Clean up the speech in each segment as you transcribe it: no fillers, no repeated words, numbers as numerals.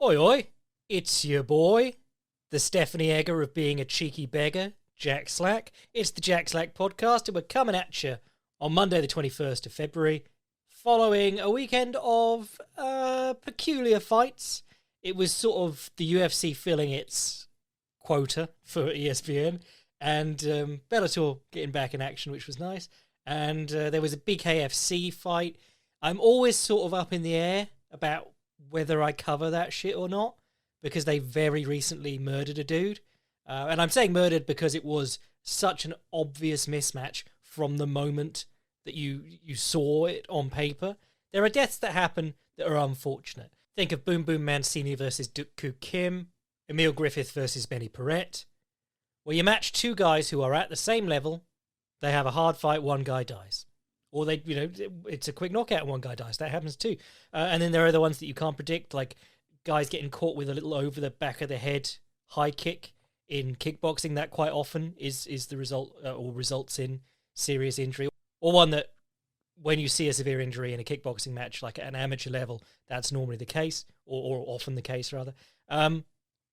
Oi, oi, it's your boy, the Stephanie Egger of being a cheeky beggar, Jack Slack. It's the Jack Slack podcast, and we're coming at you on Monday, the 21st of February, following a weekend of peculiar fights. It was sort of the UFC filling its quota for ESPN, and Bellator getting back in action, which was nice. And there was a BKFC fight. I'm always sort of up in the air about whether I cover that shit or not, because they very recently murdered a dude. And I'm saying murdered because it was such an obvious mismatch from the moment that you saw it on paper. There are deaths that happen that are unfortunate. Think of Boom Boom Mancini versus Duk Kim, Emil Griffith versus Benny Paret, where you match two guys who are at the same level, they have a hard fight, one guy dies. Or it's a quick knockout and one guy dies. That happens too. And then there are the ones that you can't predict, like guys getting caught with a little over the back of the head high kick in kickboxing. That quite often is the result or results in serious injury. Or one that when you see a severe injury in a kickboxing match, like at an amateur level, that's normally the case, or often the case rather. But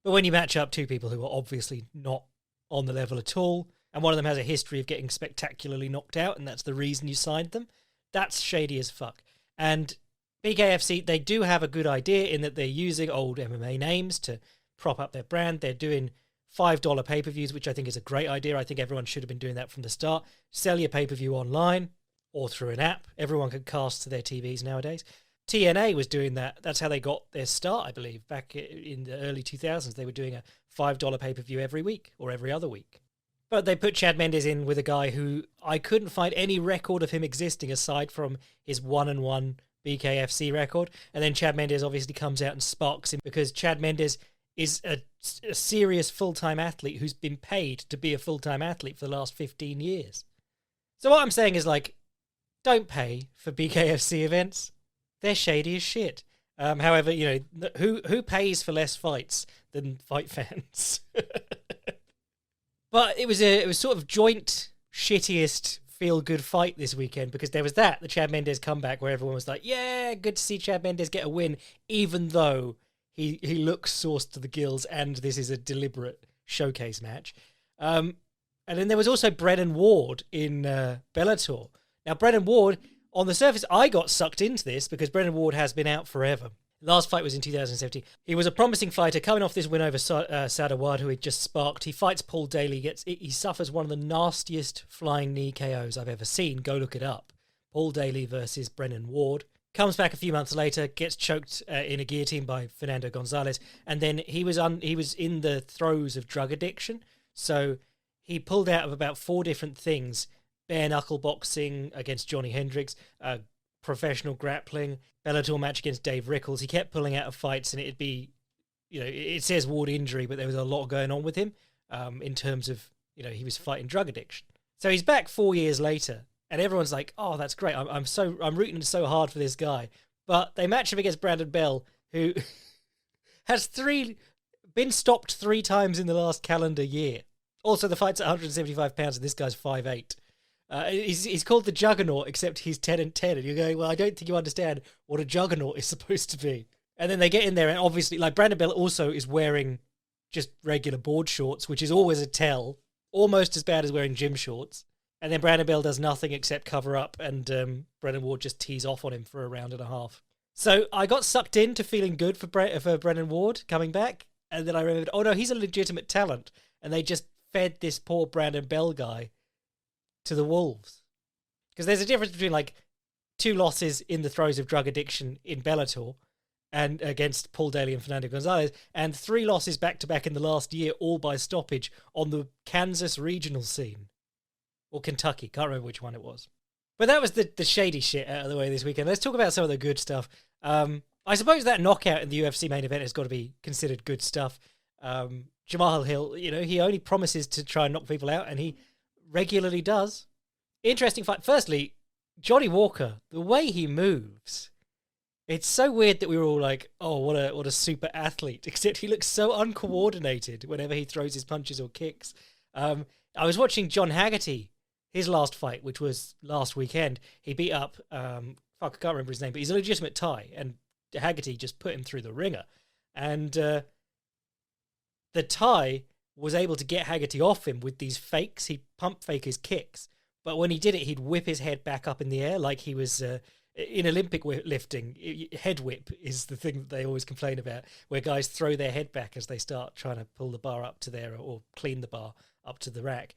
when you match up two people who are obviously not on the level at all, and one of them has a history of getting spectacularly knocked out, and that's the reason you signed them, that's shady as fuck. And BKFC, they do have a good idea in that they're using old MMA names to prop up their brand. They're doing $5 pay-per-views, which I think is a great idea. I think everyone should have been doing that from the start. Sell your pay-per-view online or through an app. Everyone can cast to their TVs nowadays. TNA was doing that. That's how they got their start, I believe. Back in the early 2000s, they were doing a $5 pay-per-view every week or every other week. But they put Chad Mendes in with a guy who I couldn't find any record of him existing aside from his 1-1 BKFC record. And then Chad Mendes obviously comes out and sparks him because Chad Mendes is a serious full-time athlete who's been paid to be a full-time athlete for the last 15 years. So what I'm saying is, like, don't pay for BKFC events. They're shady as shit. However, who pays for less fights than fight fans? But it was sort of joint shittiest feel-good fight this weekend, because there was the Chad Mendes comeback where everyone was like, yeah, good to see Chad Mendes get a win, even though he looks sauced to the gills and this is a deliberate showcase match. And then there was also Brennan Ward in Bellator. Now, Brennan Ward, on the surface, I got sucked into this because Brennan Ward has been out forever. Last fight was in 2017. He was a promising fighter coming off this win over Sadawad, who he'd just sparked. He fights Paul Daly. He suffers one of the nastiest flying knee KOs I've ever seen. Go look it up. Paul Daly versus Brennan Ward. Comes back a few months later, gets choked in a guillotine by Fernando Gonzalez, and then he was in the throes of drug addiction. So he pulled out of about 4 different things: bare knuckle boxing against Johnny Hendricks, professional grappling, Bellator match against Dave Rickles. He kept pulling out of fights, and it'd be, it says Ward injury, but there was a lot going on with him in terms of, he was fighting drug addiction. So he's back 4 years later, and everyone's like, oh, that's great. I'm rooting so hard for this guy. But they match him against Brandon Bell, who has been stopped 3 times in the last calendar year. Also, the fight's at 175 pounds, and this guy's 5'8". He's called the Juggernaut, except he's 10-10, and you're going, well, I don't think you understand what a Juggernaut is supposed to be. And then they get in there, and obviously, like, Brandon Bell also is wearing just regular board shorts, which is always a tell, almost as bad as wearing gym shorts. And then Brandon Bell does nothing except cover up, and Brennan Ward just tees off on him for a round and a half. So I got sucked into feeling good for Brennan Ward coming back, and then I remembered, oh no, he's a legitimate talent, and they just fed this poor Brandon Bell guy to the wolves. Because there's a difference between, like, 2 losses in the throes of drug addiction in Bellator and against Paul Daly and Fernando Gonzalez, and 3 losses back-to-back in the last year, all by stoppage on the Kansas regional scene. Or Kentucky, can't remember which one it was. But that was the shady shit out of the way this weekend. Let's talk about some of the good stuff. I suppose that knockout in the UFC main event has got to be considered good stuff. Jamahal Hill, he only promises to try and knock people out, and he regularly does. Interesting fight. Firstly, Johnny Walker, the way he moves, it's so weird that we were all like, oh, what a super athlete, except he looks so uncoordinated whenever he throws his punches or kicks. I was watching John Haggerty, his last fight, which was last weekend. He beat up, I can't remember his name, but he's a legitimate Thai, and Haggerty just put him through the ringer. And the Thai was able to get Haggerty off him with these fakes. He'd pump fake his kicks. But when he did it, he'd whip his head back up in the air like he was... in Olympic lifting, head whip is the thing that they always complain about, where guys throw their head back as they start trying to pull the bar up to there or clean the bar up to the rack.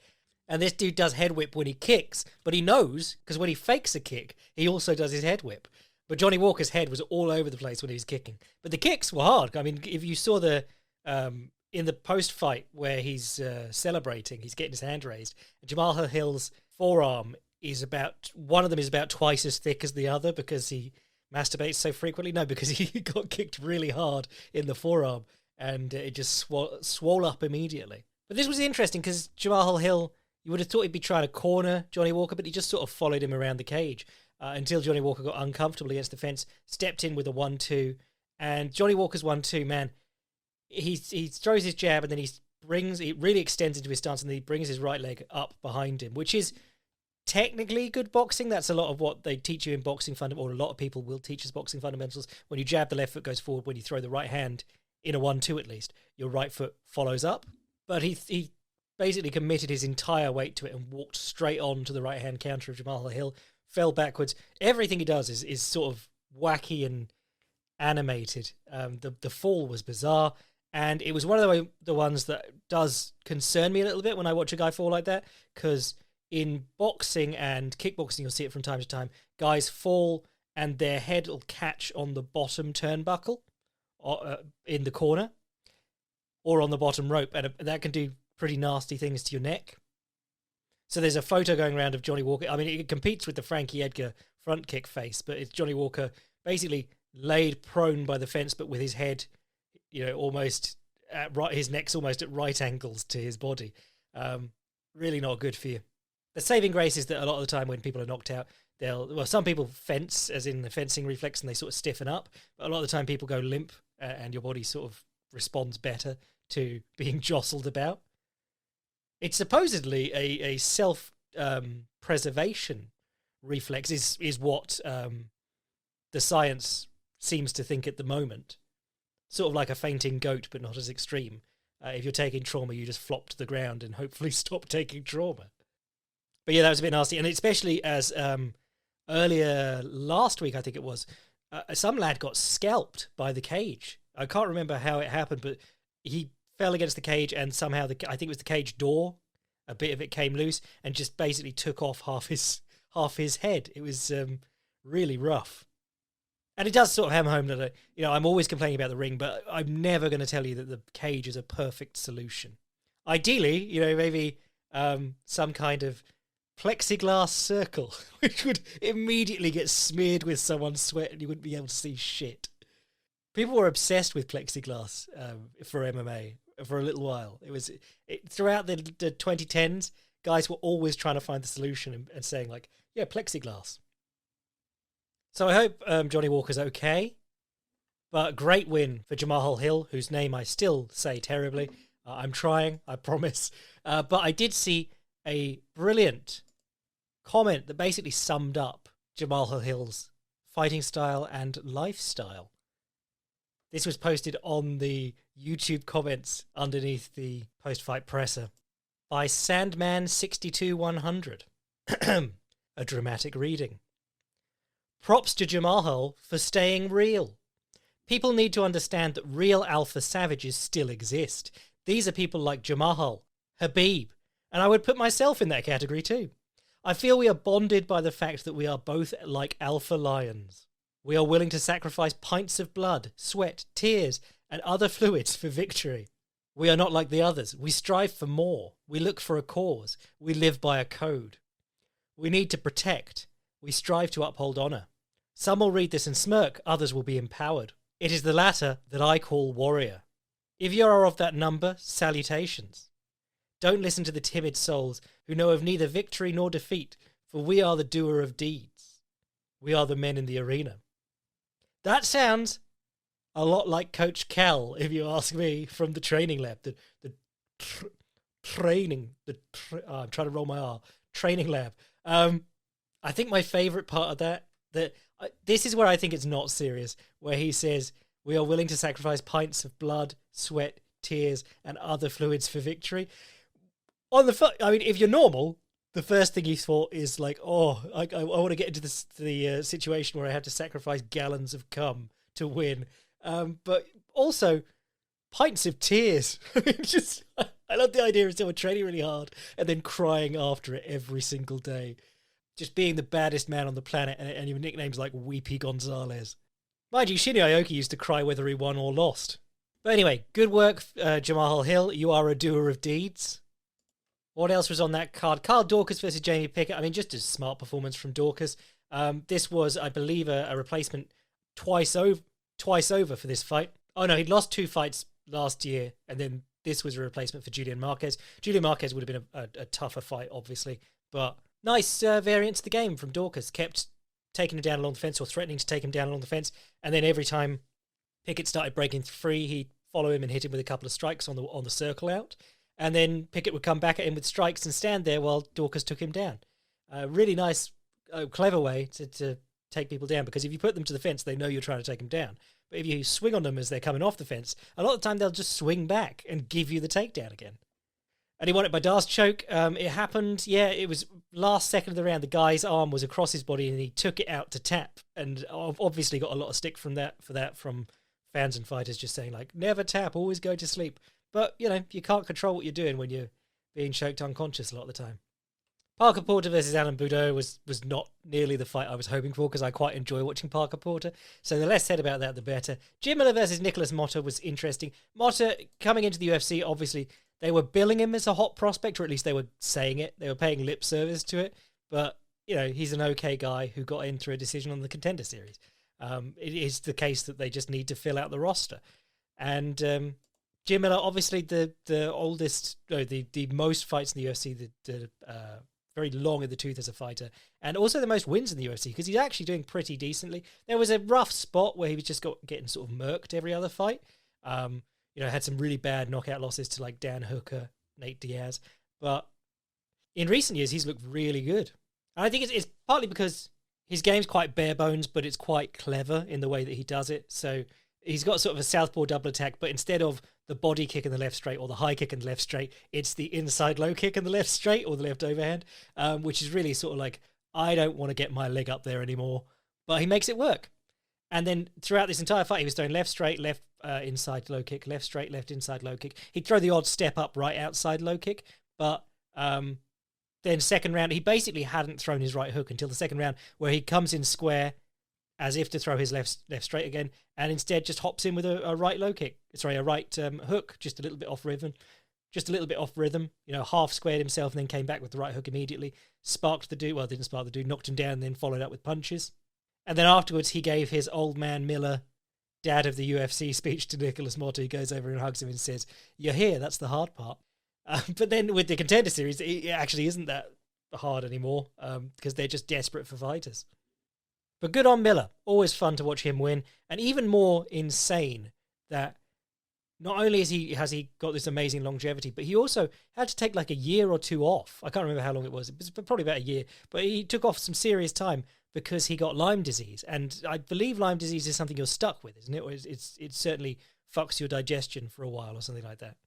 And this dude does head whip when he kicks, but he knows, because when he fakes a kick, he also does his head whip. But Johnny Walker's head was all over the place when he was kicking. But the kicks were hard. I mean, if you saw the in the post-fight where he's celebrating, he's getting his hand raised, Jamahal Hill's forearm is one of them is about twice as thick as the other because he masturbates so frequently. No, because he got kicked really hard in the forearm and it just swole up immediately. But this was interesting because Jamahal Hill, you would have thought he'd be trying to corner Johnny Walker, but he just sort of followed him around the cage until Johnny Walker got uncomfortable against the fence, stepped in with a 1-2, and Johnny Walker's 1-2, man, he throws his jab and then he really extends into his stance and then he brings his right leg up behind him, which is technically good boxing. That's a lot of what they teach you in boxing fundamentals, or a lot of people will teach us boxing fundamentals. When you jab, the left foot goes forward. When you throw the right hand, in a 1-2 at least, your right foot follows up. But he basically committed his entire weight to it and walked straight on to the right hand counter of Jamahal Hill, fell backwards. Everything he does is sort of wacky and animated. The fall was bizarre, and it was one of the ones that does concern me a little bit when I watch a guy fall like that, because in boxing and kickboxing, you'll see it from time to time. Guys fall and their head will catch on the bottom turnbuckle in the corner or on the bottom rope, and that can do pretty nasty things to your neck. So there's a photo going around of Johnny Walker. I mean, it competes with the Frankie Edgar front kick face, but it's Johnny Walker basically laid prone by the fence, but with his head, almost at his neck's almost at right angles to his body. Really not good for you. The saving grace is that a lot of the time when people are knocked out, some people fence, as in the fencing reflex, and they sort of stiffen up. But a lot of the time people go limp and your body sort of responds better to being jostled about. It's supposedly a self-preservation reflex is what the science seems to think at the moment. Sort of like a fainting goat, but not as extreme. If you're taking trauma, you just flop to the ground and hopefully stop taking trauma. But yeah, that was a bit nasty. And especially as earlier last week, I think it was, some lad got scalped by the cage. I can't remember how it happened, but he fell against the cage and somehow, I think it was the cage door, a bit of it came loose and just basically took off half his head. It was really rough. And it does sort of hammer home that, I'm always complaining about the ring, but I'm never going to tell you that the cage is a perfect solution. Ideally, maybe some kind of plexiglass circle, which would immediately get smeared with someone's sweat and you wouldn't be able to see shit. People were obsessed with plexiglass for MMA for a little while. Throughout the 2010s, guys were always trying to find the solution and saying like, yeah, plexiglass. So I hope Johnny Walker's okay, but great win for Jamahal Hill, whose name I still say terribly. I'm trying, I promise. But I did see a brilliant comment that basically summed up Jamahal Hill's fighting style and lifestyle. This was posted on the YouTube comments underneath the post-fight presser by Sandman62100. A dramatic reading. Props to Jamahal for staying real. People need to understand that real alpha savages still exist. These are people like Jamahal, Habib, and I would put myself in that category too. I feel we are bonded by the fact that we are both like alpha lions. We are willing to sacrifice pints of blood, sweat, tears, and other fluids for victory. We are not like the others. We strive for more. We look for a cause. We live by a code. We need to protect. We strive to uphold honour. Some will read this and smirk, others will be empowered. It is the latter that I call warrior. If you are of that number, salutations. Don't listen to the timid souls who know of neither victory nor defeat, for we are the doer of deeds. We are the men in the arena. That sounds a lot like Coach Cal, if you ask me, from the training lab. I'm trying to roll my R. Training lab. I think my favourite part of that this is where I think it's not serious, where he says, We are willing to sacrifice pints of blood, sweat, tears, and other fluids for victory. I mean, if you're normal, the first thing you thought is like, oh, I want to get into the situation where I have to sacrifice gallons of cum to win. But also, pints of tears. I love the idea of someone training really hard and then crying after it every single day. Just being the baddest man on the planet, and your nickname's like Weepy Gonzalez. Mind you, Shinya Aoki used to cry whether he won or lost. But anyway, good work, Jamahal Hill. You are a doer of deeds. What else was on that card? Carl Dorcas versus Jamie Pickett. I mean, just a smart performance from Dorcas. This was, I believe, a replacement twice over for this fight. Oh no, he'd lost 2 fights last year, and then this was a replacement for Julian Marquez. Julian Marquez would have been a tougher fight, obviously, but nice variance to the game from Dorcas. Kept taking him down along the fence or threatening to take him down along the fence, and then every time Pickett started breaking free, he'd follow him and hit him with a couple of strikes on the circle out, and then Pickett would come back at him with strikes and stand there while Dorcas took him down. Really nice, clever way to take people down, because if you put them to the fence, they know you're trying to take them down. But if you swing on them as they're coming off the fence, a lot of the time they'll just swing back and give you the takedown again. And he won it by Darce choke. It happened, it was last second of the round. The guy's arm was across his body and he took it out to tap. And obviously got a lot of stick from fans and fighters just saying, like, never tap, always go to sleep. But, you can't control what you're doing when you're being choked unconscious a lot of the time. Parker Porter versus Alan Boudreaux was not nearly the fight I was hoping for, because I quite enjoy watching Parker Porter. So the less said about that, the better. Jim Miller versus Nicholas Motta was interesting. Motta, coming into the UFC, obviously, they were billing him as a hot prospect, or at least they were saying it. They were paying lip service to it. But, he's an okay guy who got in through a decision on the Contender Series. It is the case that they just need to fill out the roster. And Jim Miller, obviously the oldest, the most fights in the UFC, very long in the tooth as a fighter, and also the most wins in the UFC, because he's actually doing pretty decently. There was a rough spot where he was just getting sort of murked every other fight. Had some really bad knockout losses to like Dan Hooker, Nate Diaz, but in recent years he's looked really good. And I think it's partly because his game's quite bare bones, but it's quite clever in the way that he does it. So he's got sort of a southpaw double attack, but instead of the body kick in the left straight or the high kick in the left straight, it's the inside low kick in the left straight or the left overhand, which is really sort of like, I don't want to get my leg up there anymore, but he makes it work. And then throughout this entire fight, he was throwing left straight, left inside low kick, left straight, left inside low kick. He'd throw the odd step up right outside low kick, but then second round, he basically hadn't thrown his right hook until the second round, where he comes in square as if to throw his left straight again, and instead just hops in with a right low kick. Sorry, a right hook, just a little bit off rhythm. Half squared himself and then came back with the right hook immediately. Sparked the dude. Well, didn't spark the dude. Knocked him down and then followed up with punches. And then afterwards, he gave his old man Miller, dad of the UFC, speech to Nicholas Motta. He goes over and hugs him and says, "You're here. That's the hard part." But then with the Contender Series, it actually isn't that hard anymore, because they're just desperate for fighters. But good on Miller. Always fun to watch him win. And even more insane that not only has he got this amazing longevity, but he also had to take like a year or two off. I can't remember how long it was. It was probably about a year. But he took off some serious time because he got Lyme disease. And I believe Lyme disease is something you're stuck with, isn't it? Or it certainly fucks your digestion for a while or something like that.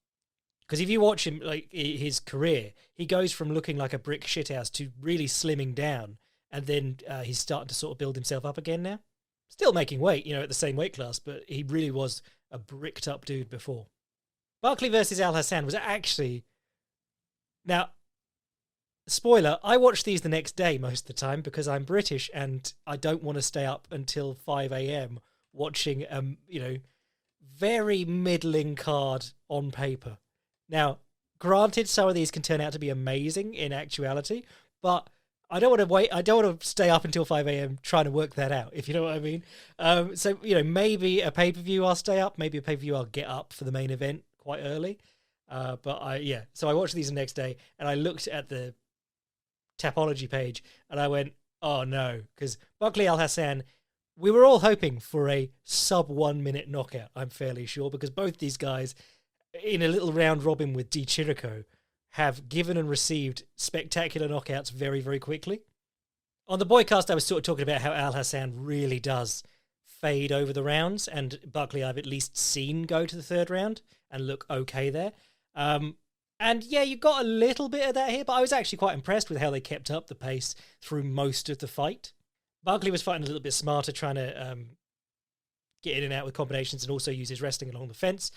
Because if you watch him, like his career, he goes from looking like a brick shithouse to really slimming down. And then he's starting to sort of build himself up again now. Still making weight, at the same weight class, but he really was a bricked up dude before. Barkley versus Al Hassan was actually... Now, spoiler, I watch these the next day most of the time because I'm British and I don't want to stay up until 5 a.m. watching, very middling card on paper. Now, granted, some of these can turn out to be amazing in actuality, but I don't want to wait. I don't want to stay up until 5 a.m. trying to work that out, if you know what I mean. So, maybe a pay-per-view I'll stay up. Maybe a pay-per-view I'll get up for the main event quite early. So I watched these the next day and I looked at the Tapology page and I went, oh no, because Buckley Al Hassan, we were all hoping for a sub 1 minute knockout, I'm fairly sure, because both these guys in a little round robin with Di Chirico have given and received spectacular knockouts very, very quickly. On the Boycast, I was sort of talking about how Al Hassan really does fade over the rounds, and Buckley I've at least seen go to the third round and look okay there. And yeah, you got a little bit of that here, but I was actually quite impressed with how they kept up the pace through most of the fight. Buckley was fighting a little bit smarter, trying to get in and out with combinations and also use his wrestling along the fence.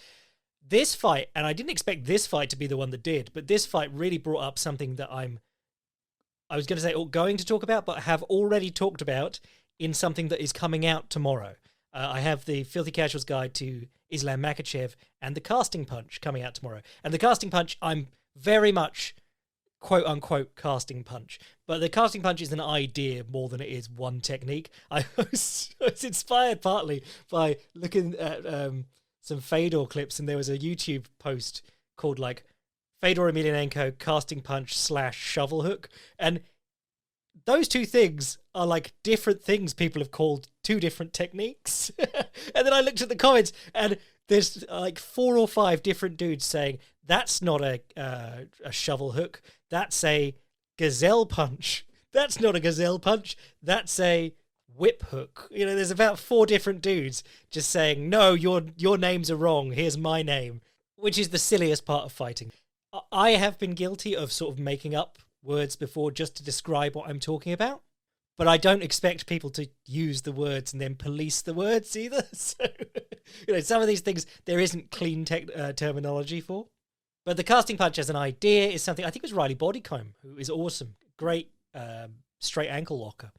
This fight, and I didn't expect this fight to be the one that did, but this fight really brought up something that I was going to say going to talk about, but have already talked about in something that is coming out tomorrow. I have the Filthy Casuals Guide to Islam Makhachev and the Casting Punch coming out tomorrow. And the Casting Punch, I'm very much quote-unquote casting punch. But the casting punch is an idea more than it is one technique. I was inspired partly by looking at some Fedor clips, and there was a YouTube post called like Fedor Emelianenko casting punch / shovel hook. And those two things are like different things people have called two different techniques. And then I looked at the comments, and there's like 4 or 5 different dudes saying that's not a shovel hook, that's a gazelle punch. That's not a gazelle punch, that's a whip hook. You know, there's about 4 different dudes just saying, no, your names are wrong, here's my name, which is the silliest part of fighting. I have been guilty of sort of making up words before just to describe what I'm talking about, but I don't expect people to use the words and then police the words either. So, some of these things there isn't clean terminology for. But the casting punch as an idea is something, I think it was Riley Bodycomb, who is awesome. Great straight ankle locker.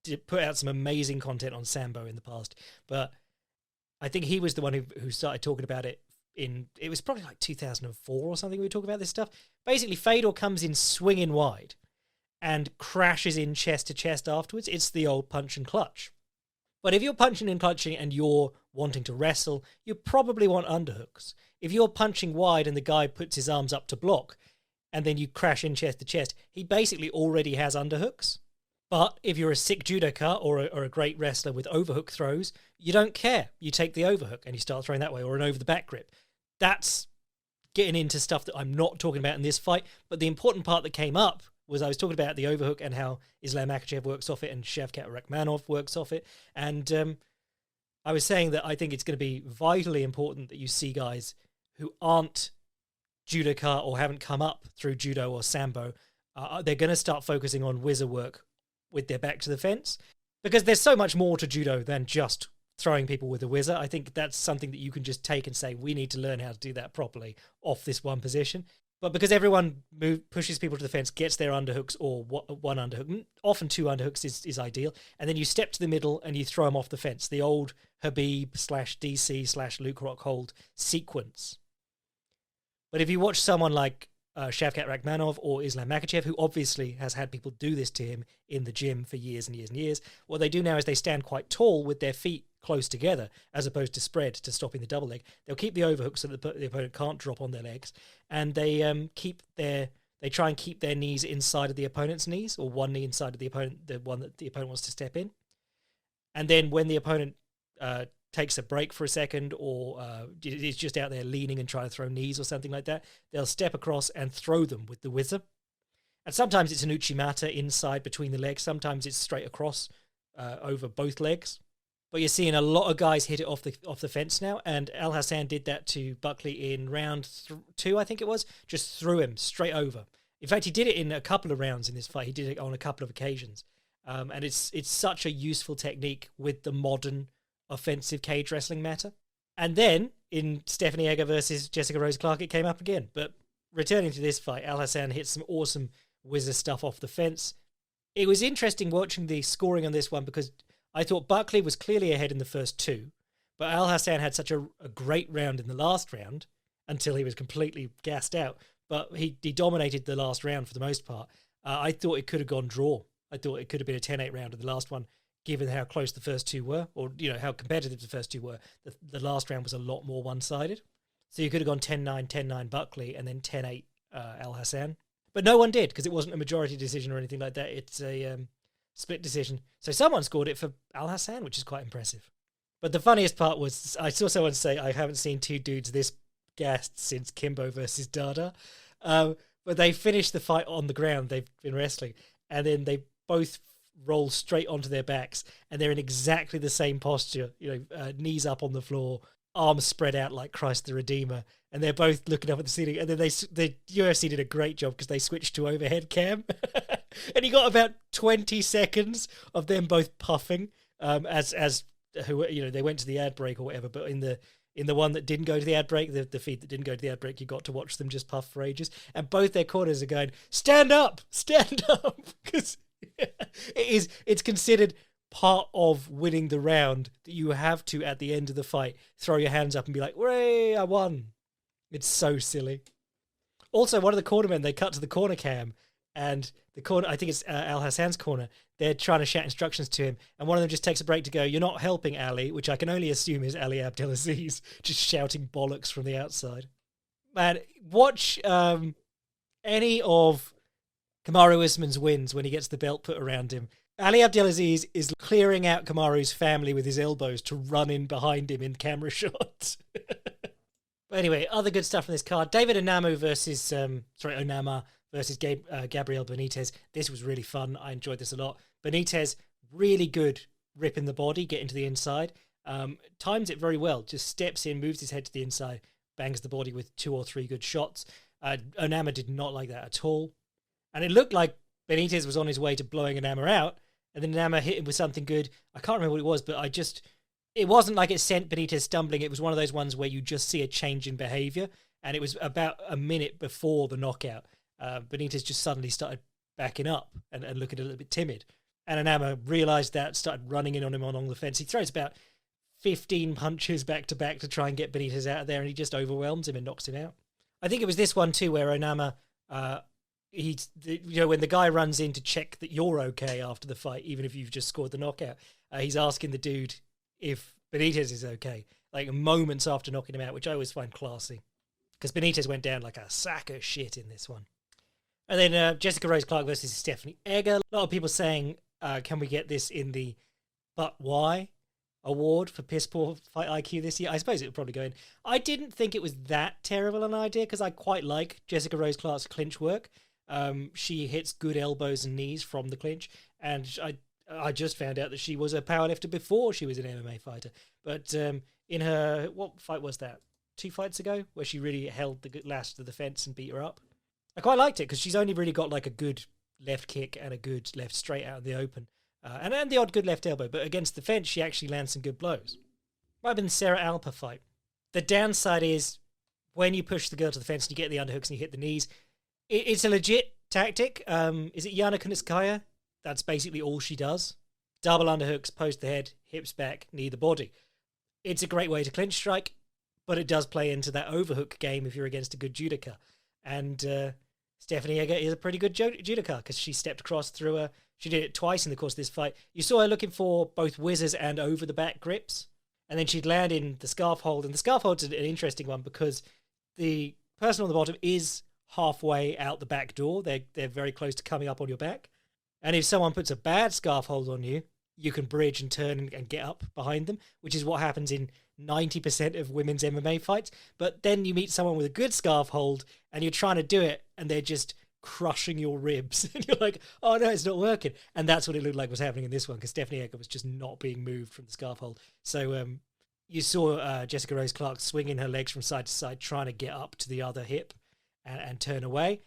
Did put out some amazing content on Sambo in the past. But I think he was the one who started talking about it it was probably like 2004 or something we were talking about this stuff. Basically, Fedor comes in swinging wide and crashes in chest to chest afterwards. It's the old punch and clutch. But if you're punching and clutching and you're wanting to wrestle, you probably want underhooks. If you're punching wide and the guy puts his arms up to block and then you crash in chest to chest, he basically already has underhooks. But if you're a sick judoka or a great wrestler with overhook throws, you don't care. You take the overhook and you start throwing that way, or an over the back grip. That's getting into stuff that I'm not talking about in this fight. But the important part that came up was I was talking about the overhook and how Islam Makhachev works off it and Shavkat Rakhmonov works off it. And I was saying that I think it's going to be vitally important that you see guys who aren't judoka or haven't come up through judo or sambo. They're going to start focusing on whizzer work with their back to the fence, because there's so much more to judo than just throwing people with a whizzer. I think that's something that you can just take and say, we need to learn how to do that properly off this one position. But because everyone pushes people to the fence, gets their underhooks or one underhook, often 2 underhooks is ideal, and then you step to the middle and you throw them off the fence. The old Habib / DC / Luke Rockhold sequence. But if you watch someone like Shavkat Rakhmonov or Islam Makhachev, who obviously has had people do this to him in the gym for years and years and years, what they do now is they stand quite tall with their feet close together as opposed to spread to stopping the double leg. They'll keep the overhook so that the opponent can't drop on their legs, and they try and keep their knees inside of the opponent's knees, or one knee inside of the opponent, the one that the opponent wants to step in. And then when the opponent takes a break for a second, or is just out there leaning and trying to throw knees or something like that, they'll step across and throw them with the whizzer. And sometimes it's an uchimata inside between the legs. Sometimes it's straight across over both legs. But you're seeing a lot of guys hit it off the fence now, and Al Hassan did that to Buckley in round 2, I think it was. Just threw him straight over. In fact, he did it in a couple of rounds in this fight. He did it on a couple of occasions. And it's such a useful technique with the modern offensive cage wrestling meta. And then in Stephanie Egger versus Jessica Rose Clark, it came up again. But returning to this fight, Al Hassan hit some awesome whizzer stuff off the fence. It was interesting watching the scoring on this one, because I thought Buckley was clearly ahead in the first 2, but Al Hassan had such a great round in the last round until he was completely gassed out. But he dominated the last round for the most part. I thought it could have gone draw. I thought it could have been a 10-8 round in the last one, given how close the first 2 were, or how competitive the first 2 were. The last round was a lot more one-sided. So you could have gone 10-9, 10-9 Buckley, and then 10-8 Al Hassan. But no one did, because it wasn't a majority decision or anything like that. It's a split decision. So someone scored it for Al Hassan, which is quite impressive. But the funniest part was, I saw someone say, I haven't seen 2 dudes this gassed since Kimbo versus Dada. But they finished the fight on the ground. They've been wrestling. And then they both roll straight onto their backs, and they're in exactly the same posture, knees up on the floor, arms spread out like Christ the Redeemer, and they're both looking up at the ceiling. And then the UFC did a great job because they switched to overhead cam, and you got about 20 seconds of them both puffing as they went to the ad break or whatever. But in the one that didn't go to the ad break, the feed that didn't go to the ad break, you got to watch them just puff for ages. And both their corners are going, stand up, because it's considered part of winning the round that you have to, at the end of the fight, throw your hands up and be like, "Hooray, I won." It's so silly. Also, one of the cornermen, they cut to the corner cam, and the corner, I think it's Al Hassan's corner, they're trying to shout instructions to him, and one of them just takes a break to go, "You're not helping, Ali," which I can only assume is Ali Abdelaziz, just shouting bollocks from the outside. Man, watch any of Kamaru Usman's wins when he gets the belt put around him. Ali Abdelaziz is clearing out Kamaru's family with his elbows to run in behind him in camera shots. But anyway, other good stuff from this card. David Onama versus Gabriel Benitez. This was really fun. I enjoyed this a lot. Benitez, really good ripping the body, getting to the inside. Times it very well. Just steps in, moves his head to the inside, bangs the body with 2 or 3 good shots. Onama did not like that at all. And it looked like Benitez was on his way to blowing Onama out, and then Onama hit him with something good. I can't remember what it was, but it wasn't like it sent Benitez stumbling. It was one of those ones where you just see a change in behavior, and it was about a minute before the knockout. Benitez just suddenly started backing up and looking a little bit timid. And Onama realised that, started running in on him along the fence. He throws about 15 punches back-to-back to try and get Benitez out of there, and he just overwhelms him and knocks him out. I think it was this one too where Onama... when the guy runs in to check that you're okay after the fight, even if you've just scored the knockout, he's asking the dude if Benitez is okay, like moments after knocking him out, which I always find classy, because Benitez went down like a sack of shit in this one. And then Jessica Rose Clark versus Stephanie Egger. A lot of people saying, can we get this in the But Why award for piss poor fight IQ this year? I suppose it would probably go in. I didn't think it was that terrible an idea, because I quite like Jessica Rose Clark's clinch work. She hits good elbows and knees from the clinch, and I just found out that she was a powerlifter before she was an MMA fighter. But in her, what fight was that? 2 fights ago, where she really held the last of the fence and beat her up. I quite liked it, because she's only really got like a good left kick and a good left straight out in the open, and the odd good left elbow. But against the fence, she actually lands some good blows. Might have been the Sarah Alper fight. The downside is when you push the girl to the fence and you get the underhooks and you hit the knees, it's a legit tactic. Is it Yana Kunitskaya? That's basically all she does. Double underhooks, post the head, hips back, knee the body. It's a great way to clinch strike, but it does play into that overhook game if you're against a good judoka. And Stephanie Egger is a pretty good judoka, because she stepped across through her. She did it twice in the course of this fight. You saw her looking for both whizzers and over-the-back grips, and then she'd land in the scarf hold. And the scarf hold's an interesting one, because the person on the bottom is halfway out the back door. They're very close to coming up on your back. And if someone puts a bad scarf hold on you, you can bridge and turn and get up behind them, which is what happens in 90% of women's MMA fights. But then you meet someone with a good scarf hold and you're trying to do it and they're just crushing your ribs. And you're like, oh no, it's not working. And that's what it looked like was happening in this one, because Stephanie Egger was just not being moved from the scarf hold. So you saw Jessica Rose Clark swinging her legs from side to side, trying to get up to the other hip and turn away.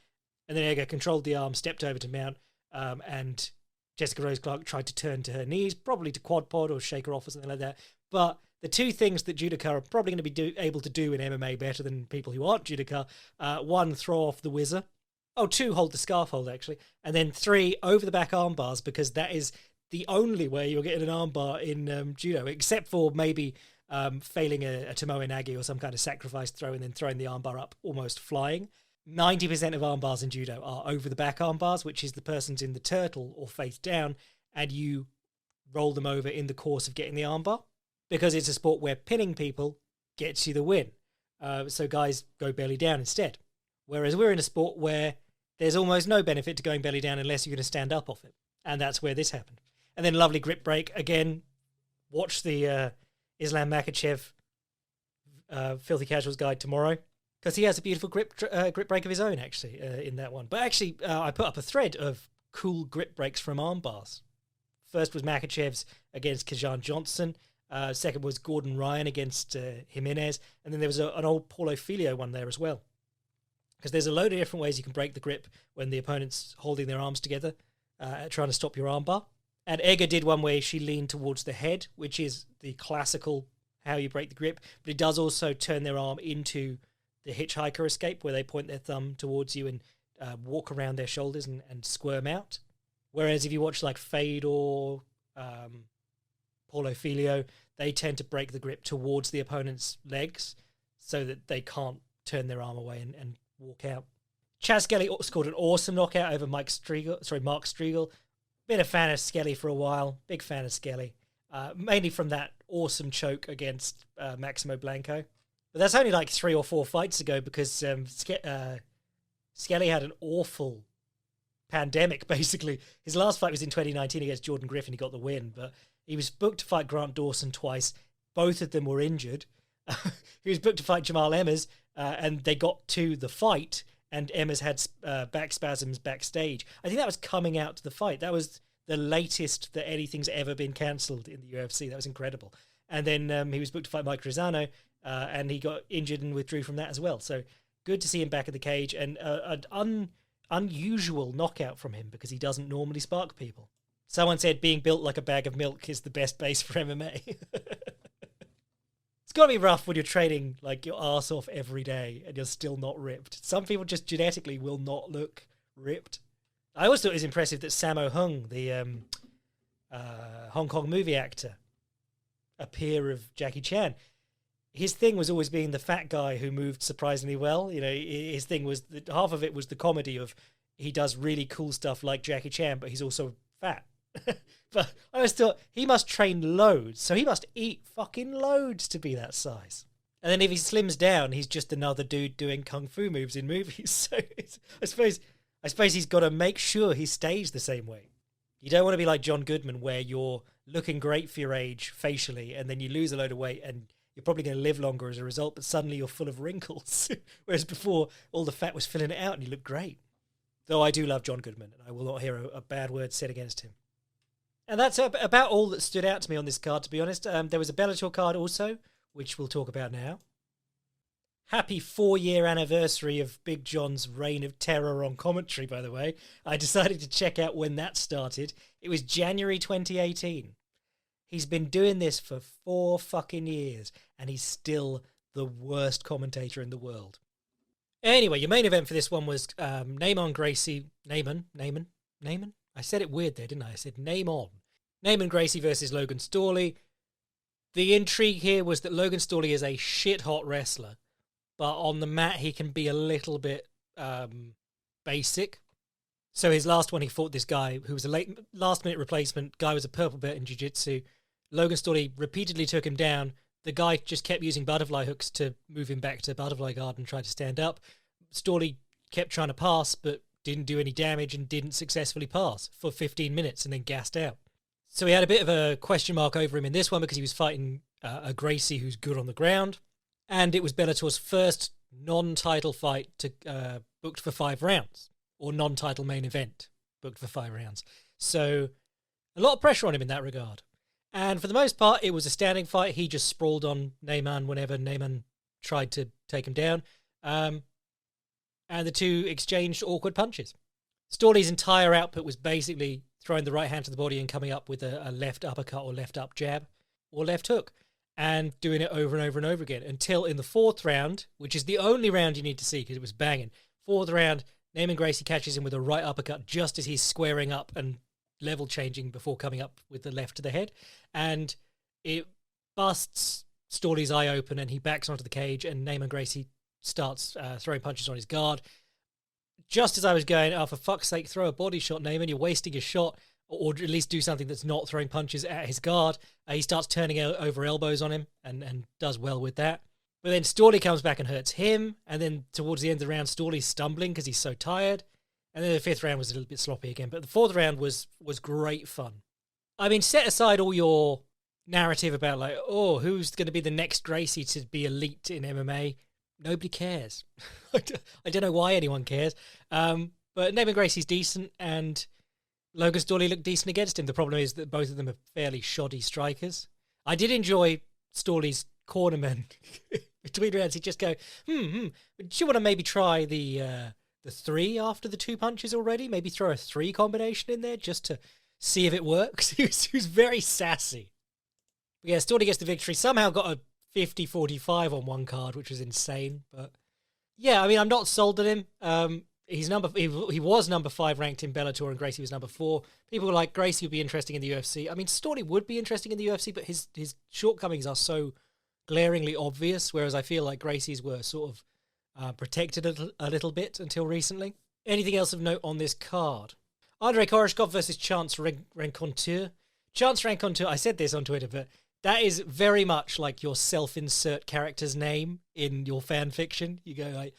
And then Egger controlled the arm, stepped over to mount, and Jessica Rose Clark tried to turn to her knees, probably to quad pod or shake her off or something like that. But the two things that judoka are probably going to be able to do in MMA better than people who aren't judoka, 1, throw off the whizzer. 2, hold the scarf hold, actually. And then 3, over the back arm bars, because that is the only way you're getting an arm bar in judo, except for maybe failing a Tomoe Nage or some kind of sacrifice throw and then throwing the arm bar up almost flying. 90% of arm bars in judo are over the back arm bars, which is the person's in the turtle or face down, and you roll them over in the course of getting the arm bar, because it's a sport where pinning people gets you the win. So guys go belly down instead. Whereas we're in a sport where there's almost no benefit to going belly down unless you're going to stand up off it. And that's where this happened. And then lovely grip break. Again, watch the Islam Makhachev Filthy Casuals guide tomorrow, because he has a beautiful grip break of his own, actually, in that one. But actually, I put up a thread of cool grip breaks from arm bars. First was Makhachev's against Kajan Johnson. Second was Gordon Ryan against Jimenez. And then there was an old Paulo Filho one there as well. Because there's a load of different ways you can break the grip when the opponent's holding their arms together, trying to stop your armbar. And Ega did one where she leaned towards the head, which is the classical how you break the grip. But it does also turn their arm into the hitchhiker escape, where they point their thumb towards you and walk around their shoulders and squirm out. Whereas if you watch like Fade or Paulo Filho, they tend to break the grip towards the opponent's legs so that they can't turn their arm away and walk out. Chaz Skelly scored an awesome knockout over Mark Striegel. Been a fan of Skelly for a while. Big fan of Skelly. Mainly from that awesome choke against Maximo Blanco. But that's only like 3 or 4 fights ago because Skelly had an awful pandemic, basically. His last fight was in 2019 against Jordan Griffin. He got the win, but he was booked to fight Grant Dawson twice. Both of them were injured. He was booked to fight Jamahal Emmers, and they got to the fight, and Emmers had back spasms backstage. I think that was coming out to the fight. That was the latest that anything's ever been cancelled in the UFC. That was incredible. And then he was booked to fight Mike Rosano, and he got injured and withdrew from that as well. So good to see him back in the cage, and an unusual knockout from him because he doesn't normally spark people. Someone said being built like a bag of milk is the best base for MMA. It's got to be rough when you're training like your arse off every day and you're still not ripped. Some people just genetically will not look ripped. I always thought it was impressive that Sammo Hung, the Hong Kong movie actor, a peer of Jackie Chan, his thing was always being the fat guy who moved surprisingly well. You know, his thing was that half of it was the comedy of he does really cool stuff like Jackie Chan, but he's also fat. But I always thought he must train loads, so he must eat fucking loads to be that size. And then if he slims down, he's just another dude doing kung fu moves in movies. So I suppose he's got to make sure he stays the same way. You don't want to be like John Goodman, where you're looking great for your age facially, and then you lose a load of weight, and you're probably going to live longer as a result, but suddenly you're full of wrinkles. Whereas before, all the fat was filling it out, and you look great. Though I do love John Goodman, and I will not hear a bad word said against him. And that's about all that stood out to me on this card, to be honest. There was a Bellator card also, which we'll talk about now. Happy 4-year anniversary of Big John's reign of terror on commentary, by the way. I decided to check out when that started. It was January 2018. He's been doing this for 4 fucking years, and he's still the worst commentator in the world. Anyway, your main event for this one was Naaman Gracie. Naaman? I said it weird there, didn't I? I said Naaman Gracie versus Logan Storley. The intrigue here was that Logan Storley is a shit-hot wrestler, but on the mat he can be a little bit basic. So his last one, he fought this guy who was a last-minute replacement. Guy was a purple belt in jiu-jitsu. Logan Storley repeatedly took him down. The guy just kept using butterfly hooks to move him back to butterfly guard and try to stand up. Storley kept trying to pass, but didn't do any damage and didn't successfully pass for 15 minutes and then gassed out. So he had a bit of a question mark over him in this one because he was fighting a Gracie who's good on the ground. And it was Bellator's first non-title fight booked for 5 rounds, or non-title main event booked for 5 rounds. So a lot of pressure on him in that regard. And for the most part, it was a standing fight. He just sprawled on Naaman whenever Naaman tried to take him down. And the two exchanged awkward punches. Storley's entire output was basically throwing the right hand to the body and coming up with a left uppercut or left up jab or left hook and doing it over and over and over again until in the 4th round, which is the only round you need to see because it was banging. 4th round, Naaman Gracie catches him with a right uppercut just as he's squaring up and level changing before coming up with the left to the head. And it busts Storley's eye open and he backs onto the cage and Naaman Gracie starts throwing punches on his guard. Just as I was going, oh, for fuck's sake, throw a body shot, Naaman, you're wasting your shot, or at least do something that's not throwing punches at his guard. He starts turning over elbows on him and does well with that. But then Storley comes back and hurts him, and then towards the end of the round, Storley's stumbling because he's so tired. And then the 5th round was a little bit sloppy again, but the 4th round was great fun. I mean, set aside all your narrative about like, oh, who's going to be the next Gracie to be elite in MMA? Nobody cares. I don't know why anyone cares. But Naaman Gracie's decent, and Logan Storley looked decent against him. The problem is that both of them are fairly shoddy strikers. I did enjoy Storley's cornerman between rounds. He'd just go, do you want to maybe try the three after the two punches already? Maybe throw a three combination in there just to see if it works. He was very sassy. But yeah, Storley gets the victory. Somehow got a 50-45 on one card, which was insane. But yeah, I mean, I'm not sold on him. He was number 5 ranked in Bellator, and Gracie was number 4. People were like, Gracie would be interesting in the UFC. I mean, Storley would be interesting in the UFC, but his shortcomings are so glaringly obvious, whereas I feel like Gracie's were sort of protected a little bit until recently. Anything else of note on this card? Andrei Koreshkov versus Chance Rencontre. Chance Rencontre, I said this on Twitter, but that is very much like your self-insert character's name in your fan fiction. You go like,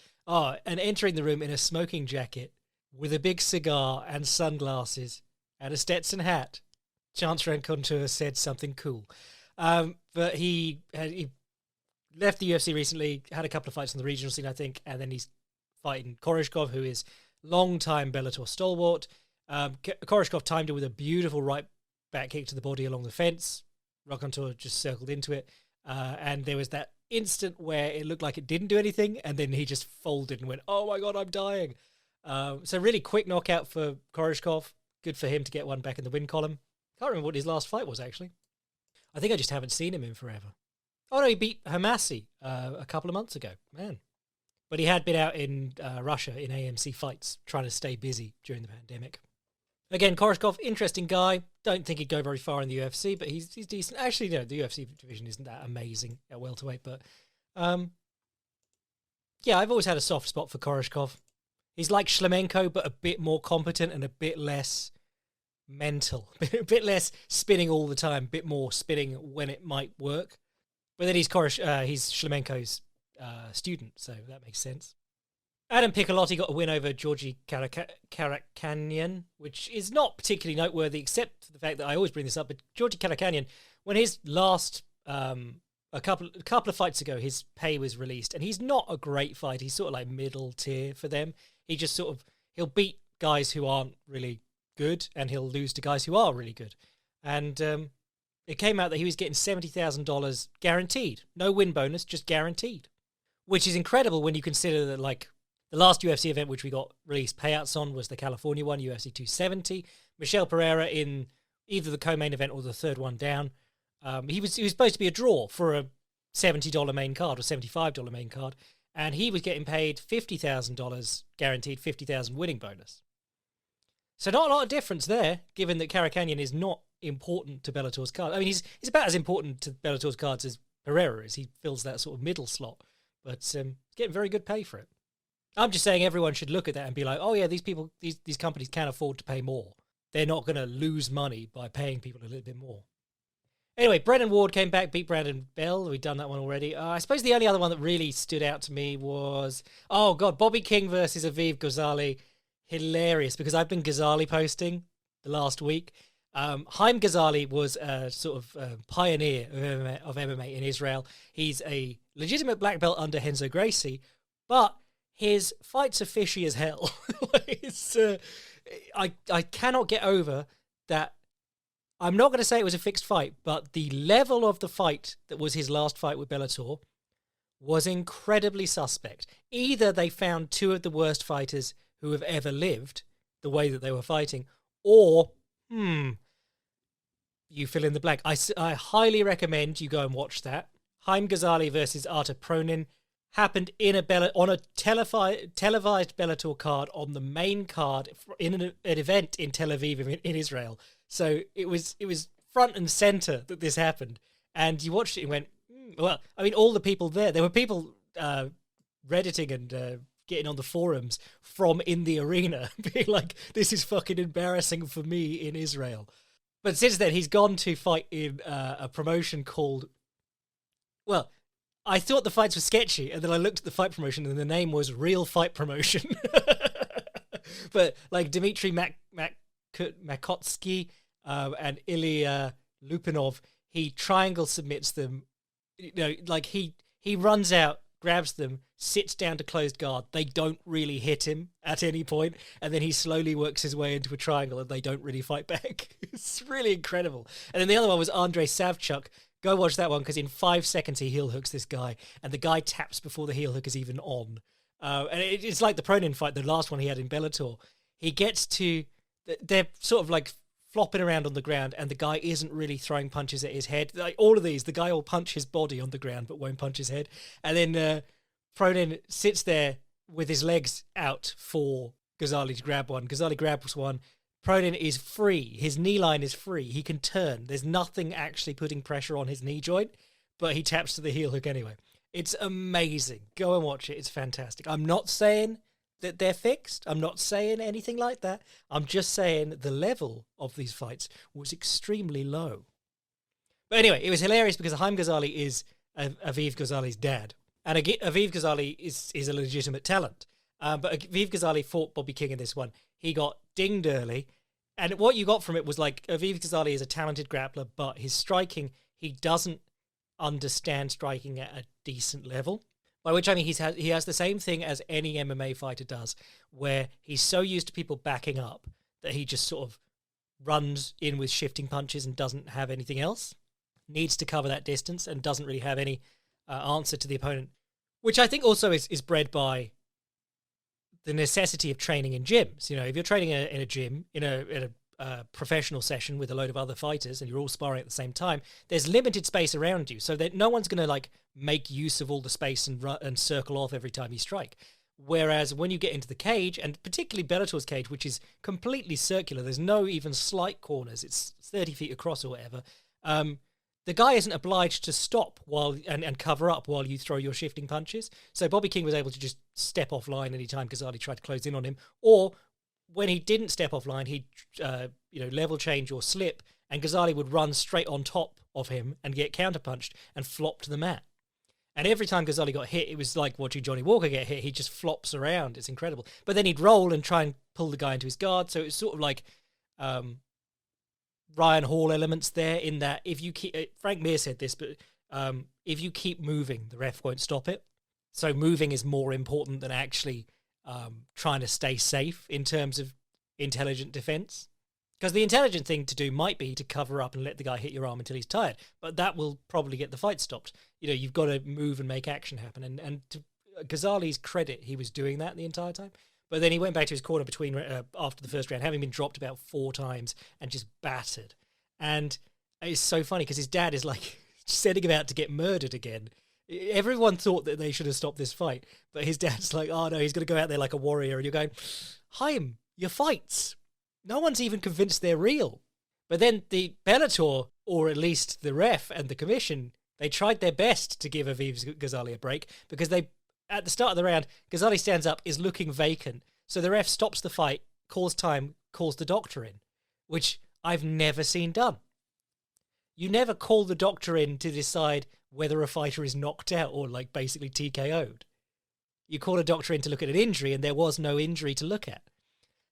and entering the room in a smoking jacket with a big cigar and sunglasses and a Stetson hat. Chance Rencontre said something cool. But he left the UFC recently, had a couple of fights on the regional scene, I think, and then he's fighting Koreshkov, who is long-time Bellator stalwart. Koreshkov timed it with a beautiful right back kick to the body along the fence. Rencontre just circled into it. And there was that instant where it looked like it didn't do anything, and then he just folded and went, oh my God, I'm dying. So really quick knockout for Koreshkov. Good for him to get one back in the win column. Can't remember what his last fight was, actually. I think I just haven't seen him in forever. Oh no, he beat Hamasi a couple of months ago. Man. But he had been out in Russia in AMC fights, trying to stay busy during the pandemic. Again, Koreshkov, interesting guy. Don't think he'd go very far in the UFC, but he's decent. Actually, no, the UFC division isn't that amazing at welterweight, but yeah, I've always had a soft spot for Koreshkov. He's like Shlemenko, but a bit more competent and a bit less mental, a bit less spinning all the time, a bit more spinning when it might work. But then he's Shlemenko's student, so that makes sense. Adam Piccolotti got a win over Georgi Karakhanyan, which is not particularly noteworthy, except for the fact that I always bring this up. But Georgi Karakhanyan, when his last a couple of fights ago, his pay was released, and he's not a great fighter. He's sort of like middle tier for them. He just he'll beat guys who aren't really good, and he'll lose to guys who are really good. And it came out that he was getting $70,000 guaranteed, no win bonus, just guaranteed, which is incredible when you consider that like. The last UFC event which we got released payouts on was the California one, UFC 270. Michel Pereira in either the co-main event or the third one down. He was supposed to be a draw for a $70 main card or $75 main card, and he was getting paid $50,000 guaranteed, $50,000 winning bonus. So not a lot of difference there, given that Karakhanyan is not important to Bellator's card. I mean, he's about as important to Bellator's cards as Pereira is. He fills that sort of middle slot, but he's getting very good pay for it. I'm just saying everyone should look at that and be like, oh yeah, these people, these companies can afford to pay more. They're not going to lose money by paying people a little bit more. Anyway, Brennan Ward came back, beat Brandon Bell. We've done that one already. I suppose the only other one that really stood out to me was, Bobby King versus Aviv Ghazali. Hilarious, because I've been Ghazali posting the last week. Haim Ghazali was a sort of pioneer of MMA in Israel. He's a legitimate black belt under Renzo Gracie, but his fights are fishy as hell. I cannot get over that. I'm not going to say it was a fixed fight, but the level of the fight that was his last fight with Bellator was incredibly suspect. Either they found two of the worst fighters who have ever lived the way that they were fighting, or, you fill in the blank. I highly recommend you go and watch that. Haim Ghazali versus Artur Pronin happened on a televised Bellator card on the main card in an event in Tel Aviv in Israel. So it was front and center that this happened, and you watched it and went, well, I mean, all the people there were people redditing and getting on the forums from in the arena, being like, this is fucking embarrassing for me in Israel. But since then, he's gone to fight in a promotion called, well, I thought the fights were sketchy, and then I looked at the fight promotion, and the name was Real Fight Promotion. But like Dmitry Makotsky and Ilya Lupinov, he triangle submits them. You know, like he runs out grabs them, sits down to closed guard. They don't really hit him at any point, and then he slowly works his way into a triangle, and they don't really fight back. It's really incredible. And then the other one was Andrei Savchuk. Go watch that one, because in 5 seconds he heel hooks this guy, and the guy taps before the heel hook is even on. And it's like the Pronin fight, the last one he had in Bellator. He gets to... They're sort of like flopping around on the ground, and the guy isn't really throwing punches at his head. Like all of these, the guy will punch his body on the ground but won't punch his head. And then Pronin sits there with his legs out for Ghazali to grab one. Ghazali grabs one. Pronin is free. His knee line is free. He can turn. There's nothing actually putting pressure on his knee joint, but he taps to the heel hook anyway. It's amazing. Go and watch it. It's fantastic. I'm not saying that they're fixed. I'm not saying anything like that. I'm just saying the level of these fights was extremely low. But anyway, it was hilarious because Haim Ghazali is Aviv Ghazali's dad. And Aviv Ghazali is a legitimate talent. But Aviv Ghazali fought Bobby King in this one. He got dinged early. And what you got from it was like Aviv Ghazali is a talented grappler, but his striking, he doesn't understand striking at a decent level. By which I mean he has the same thing as any MMA fighter does, where he's so used to people backing up that he just sort of runs in with shifting punches and doesn't have anything else. Needs to cover that distance and doesn't really have any answer to the opponent, which I think also is bred by the necessity of training in gyms. You know, if you're training in a gym, in a professional session with a load of other fighters and you're all sparring at the same time, there's limited space around you, so that no one's going to like make use of all the space and circle off every time you strike. Whereas when you get into the cage, and particularly Bellator's cage, which is completely circular, there's no even slight corners, it's 30 feet across or whatever, the guy isn't obliged to stop and cover up while you throw your shifting punches. So Bobby King was able to just step offline anytime Ghazali tried to close in on him, or when he didn't step offline, he'd level change or slip, and Ghazali would run straight on top of him and get counterpunched and flop to the mat. And every time Ghazali got hit, it was like watching Johnny Walker get hit. He just flops around. It's incredible. But then he'd roll and try and pull the guy into his guard. So it was sort of like Ryan Hall elements there, in that if you keep... Frank Mir said this, but if you keep moving, the ref won't stop it. So moving is more important than actually trying to stay safe in terms of intelligent defense. Because the intelligent thing to do might be to cover up and let the guy hit your arm until he's tired. But that will probably get the fight stopped. You know, you've got to move and make action happen. And to Ghazali's credit, he was doing that the entire time. But then he went back to his corner after the first round, having been dropped about 4 times and just battered. And it's so funny because his dad is like setting about to get murdered again. Everyone thought that they should have stopped this fight. But his dad's like, oh no, he's going to go out there like a warrior. And you're going, Haim, your fights. No one's even convinced they're real. But then the Bellator, or at least the ref and the commission, they tried their best to give Aviv Ghazali a break, because at the start of the round, Ghazali stands up, is looking vacant. So the ref stops the fight, calls time, calls the doctor in, which I've never seen done. You never call the doctor in to decide whether a fighter is knocked out or like basically TKO'd. You call a doctor in to look at an injury, and there was no injury to look at.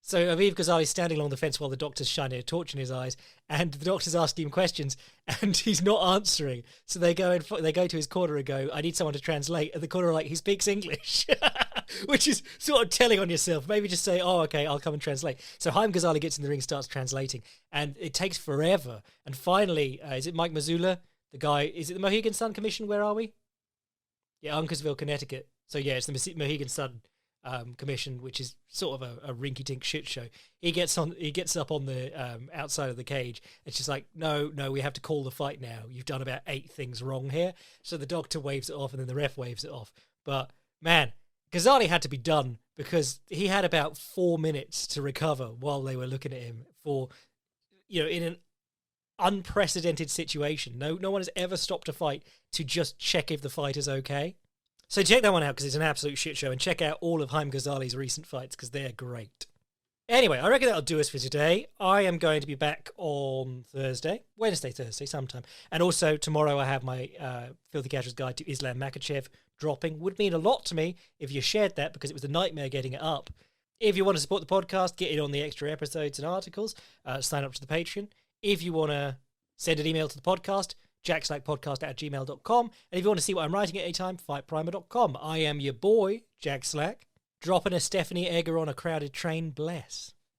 So Aviv Ghazali's standing along the fence while the doctor's shining a torch in his eyes, and the doctor's asking him questions, and he's not answering. So they go to his corner and go, I need someone to translate. And the corner are like, he speaks English, which is sort of telling on yourself. Maybe just say, oh, okay, I'll come and translate. So Haim Ghazali gets in the ring, starts translating, and it takes forever. And finally, is it Mike Mazzula? The guy, is it the Mohegan Sun Commission? Where are we? Yeah, Uncasville, Connecticut. So yeah, it's the Mohegan Sun Commission, which is sort of a rinky-dink shit show. He gets up on the outside of the cage. It's just like, no, we have to call the fight now. You've done about 8 things wrong here. So the doctor waves it off, and then the ref waves it off. But man, Ghazali had to be done, because he had about 4 minutes to recover while they were looking at him for, in an unprecedented situation. No one has ever stopped a fight to just check if the fight is okay. So check that one out, because it's an absolute shit show, and check out all of Haim Ghazali's recent fights, because they're great. Anyway, I reckon that'll do us for today. I am going to be back on Wednesday, Thursday, sometime. And also tomorrow I have my Filthy Casuals Guide to Islam Makhachev dropping. Would mean a lot to me if you shared that, because it was a nightmare getting it up. If you want to support the podcast, get in on the extra episodes and articles, sign up to the Patreon. If you want to send an email to the podcast, jackslackpodcast@gmail.com. And if you want to see what I'm writing at any time, fightprimer.com. I am your boy, Jack Slack, dropping a Stephanie Egger on a crowded train. Bless.